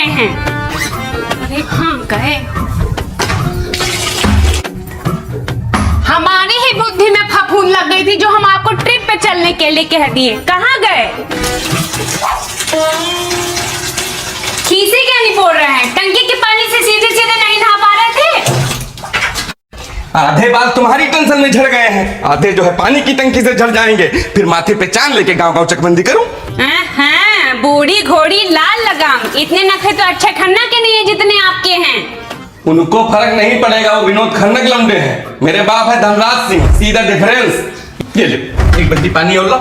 रहे हैं? अरे हाँ गए। हमारी ही बुद्धि में फफूंद लग गई थी जो हम आपको ट्रिप पे चलने के लिए कह दिए। कहाँ गए? खीसे क्या नहीं बोल रहे हैं? टंकी के पानी से सीधे सीधे नहीं नहा पा रहे थे? आधे बाल तुम्हारी टेंशन में झड़ गए हैं, आधे जो है पानी की टंकी से झड़ जाएंगे। फिर माथे पे चांद लेके गांव गांव चकबंदी करूं? हाँ, बूढ़ी घोड़ी लाल लगाम। इतने नखरे तो अच्छे खन्ना के नहीं है जितने आपके हैं। उनको फर्क नहीं पड़ेगा, वो विनोद खन्ना के लौंडे हैं। मेरे बाप है धनराज सिंह, सीधा डिफरेंस। ये ले एक बल्टी पानी और ला।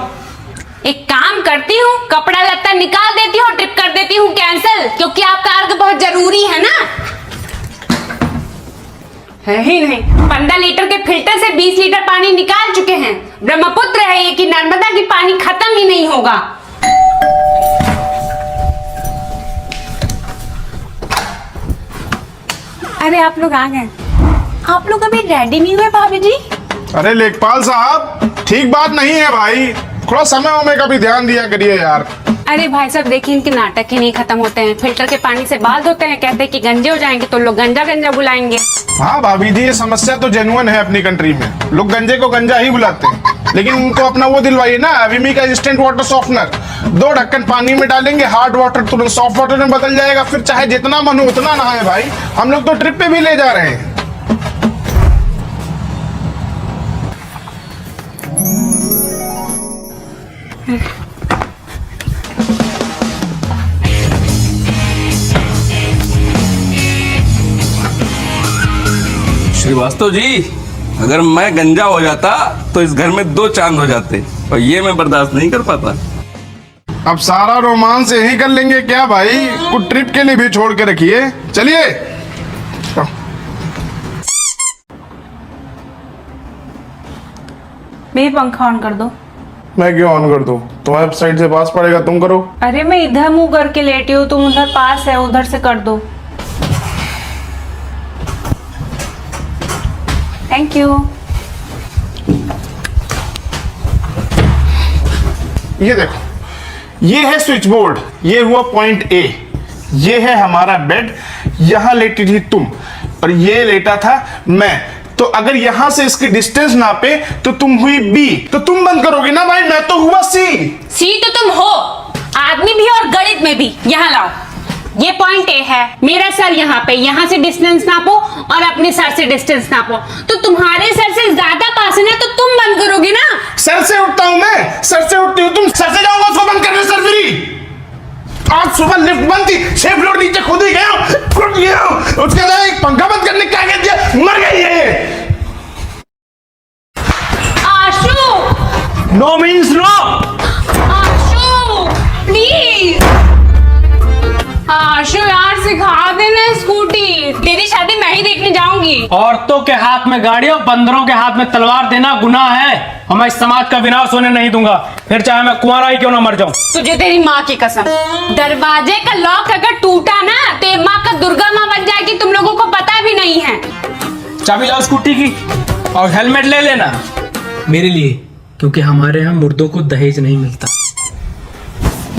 एक काम करती हूँ, कपड़ा लत्ता निकाल देती हूँ, ट्रिप कर देती हूँ कैंसिल, क्योंकि आपका अर्घ बहुत जरूरी है ना। है ही नहीं, 15 लीटर के फिल्टर से 20 लीटर पानी निकाल चुके हैं। ब्रह्मपुत्र है ये कि नर्मदा की पानी खत्म ही नहीं होगा। अरे आप लोग आ गए। आप लोग अभी रेडी नहीं हुए भाभी जी? अरे लेखपाल साहब, ठीक बात नहीं है भाई, थोड़ा समय वमय का भी ध्यान दिया करिए यार। अरे भाई साहब देखिए, इनके नाटक ही नहीं खत्म होते हैं। फिल्टर के पानी से बाल धोते हैं, कहते हैं कि गंजे हो जाएंगे, तो लोग गंजा गंजा बुलाएंगे। हाँ भाभी जी, ये समस्या तो जेन्युइन है अपनी कंट्री में। लोग गंजे को गंजा ही बुलाते हैं, लेकिन उनको अपना वो दिलवाइए ना, विमी का इंस्टेंट वाटर सॉफ्टनर। 2 ढक्कन पानी में डालेंगे, हार्ड वाटर तुरंत सॉफ्ट वाटर में बदल जाएगा। फिर चाहे जितना मन हो उतना नहाए भाई। हम लोग तो ट्रिप पे भी ले जा रहे हैं। श्रीवास्तव जी, अगर मैं गंजा हो जाता तो इस घर में 2 चांद हो जाते, और ये मैं बर्दाश्त नहीं कर पाता। अब सारा रोमांस यही कर लेंगे क्या भाई? कुछ ट्रिप के लिए भी छोड़ के रखिए। चलिए। मेरी पंखा ऑन कर दो। मैं क्यों ऑन कर दूं? तुम्हारे साइड से पास पड़ेगा, तुम करो। अरे मैं इधर मुंह करके लेटी हूँ, तुम उधर पास है, उधर से कर दो। Thank you. ये देखो, ये है स्विच बोर्ड, ये हुआ पॉइंट ए, ये है हमारा बेड, यहां लेटी थी तुम और ये लेटा था मैं। तो अगर यहां से इसकी डिस्टेंस नापे तो तुम हुई बी, तो तुम बंद करोगे ना भाई, मैं तो हुआ सी। सी तो तुम हो, आदमी भी और गणित में भी। यहाँ लाओ, ये पॉइंट ए है, मेरा सर यहाँ पे, यहाँ से डिस्टेंस नापो और अपने सर से डिस्टेंस नापो। तो तुम्हारे सर से ज्यादा पास है ना, तो तुम बंद करोगे ना। सर से उठता हूं मैं, सर से उठती हूँ तुम, सर से जाऊंगा उसको बंद करने सर फ्री। आज सुबह लिफ्ट बंद थी, 6 फ्लोर नीचे खुद ही गया उसके बाद एक पंखा बंद करने क्या कह दिया, मर गई है। Ashu, no means no. Ashu please. Ashu यार सिखा देना स्कूटी, तेरी शादी मैं ही देखने जाऊंगी। औरतों के हाथ में गाड़ी और बंदरों के हाथ में तलवार देना गुनाह है, और मैं इस समाज का विनाश होने नहीं दूंगा, फिर चाहे मैं कुंवारा ही क्यों ना मर जाऊं। तुझे तेरी माँ की कसम, दरवाजे का लॉक अगर टूटा ना तो माँ का दुर्गा माँ बन जाएगी, तुम लोगों को पता भी नहीं है। चाबी लाओ स्कूटी की और हेलमेट ले लेना मेरे लिए, क्योंकि हमारे यहाँ मुर्दों को दहेज नहीं मिलता।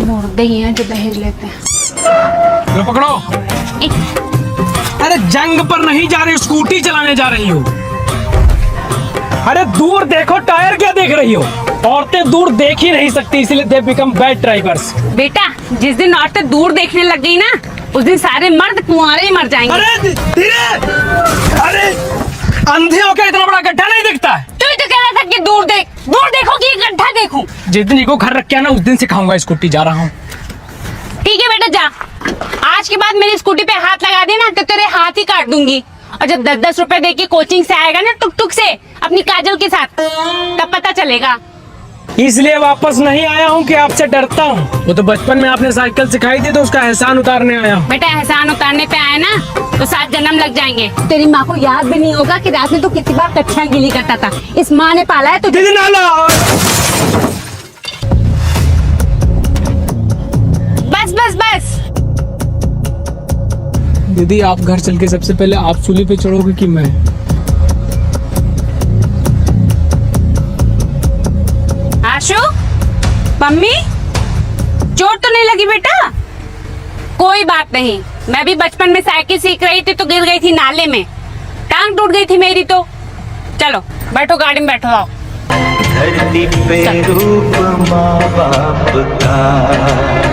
मुर्दे ही हैं जो दहेज लेते हैं। लो पकड़ो। अरे जंग पर नहीं जा रही, स्कूटी चलाने जा रही हो। अरे दूर देखो, टायर क्या देख रही हो? औरतें दूर देख ही नहीं सकती, इसलिए दे बिकम बैड ड्राइवर्स। बेटा, जिस दिन औरतें दूर देखने लग गई ना, उस दिन सारे मर्द कुंवारे ही मर जाएंगे। अरे धीरे, अरे अंधे होकर इतना बड़ा गड्ढा नहीं दिखता है। तू ही तो कह रहा था कि दूर देख, दूर देखो कि ये गड्ढा देखूं। जिस दिन इको घर रख के आना, उस दिन सिखाऊंगा स्कूटी। जा रहा हूँ। ठीक है बेटा जा, आज के बाद मेरी स्कूटी पे हाथ लगा देना तो तेरे हाथ ही काट दूंगी। और जब 10-10 रुपए दे के कोचिंग से आएगा ना टुक टुक से अपनी काजल के साथ, तब पता चलेगा। इसलिए वापस नहीं आया हूँ कि आपसे डरता हूँ। वो तो बचपन में आपने साइकिल सिखाई थी, तो उसका एहसान उतारने आया हूँ। बेटा एहसान उतारने पे आए ना तो 7 जन्म लग जाएंगे। तेरी माँ को याद भी नहीं होगा कि रात में तो कितनी बार कच्चा गिली करता था। इस माँ ने पाला है तुझे। दीदी नाला। बस बस बस। दीदी आप घर चल के सबसे पहले आप सूली पे चढ़ोगे कि मैं? आशु, मम्मी चोट तो नहीं लगी बेटा? कोई बात नहीं, मैं भी बचपन में साइकिल सीख रही थी तो गिर गई थी नाले में, टांग टूट गई थी मेरी तो। चलो बैठो, गाड़ी में बैठो, आओ। धरती पे रूप माँ बाप का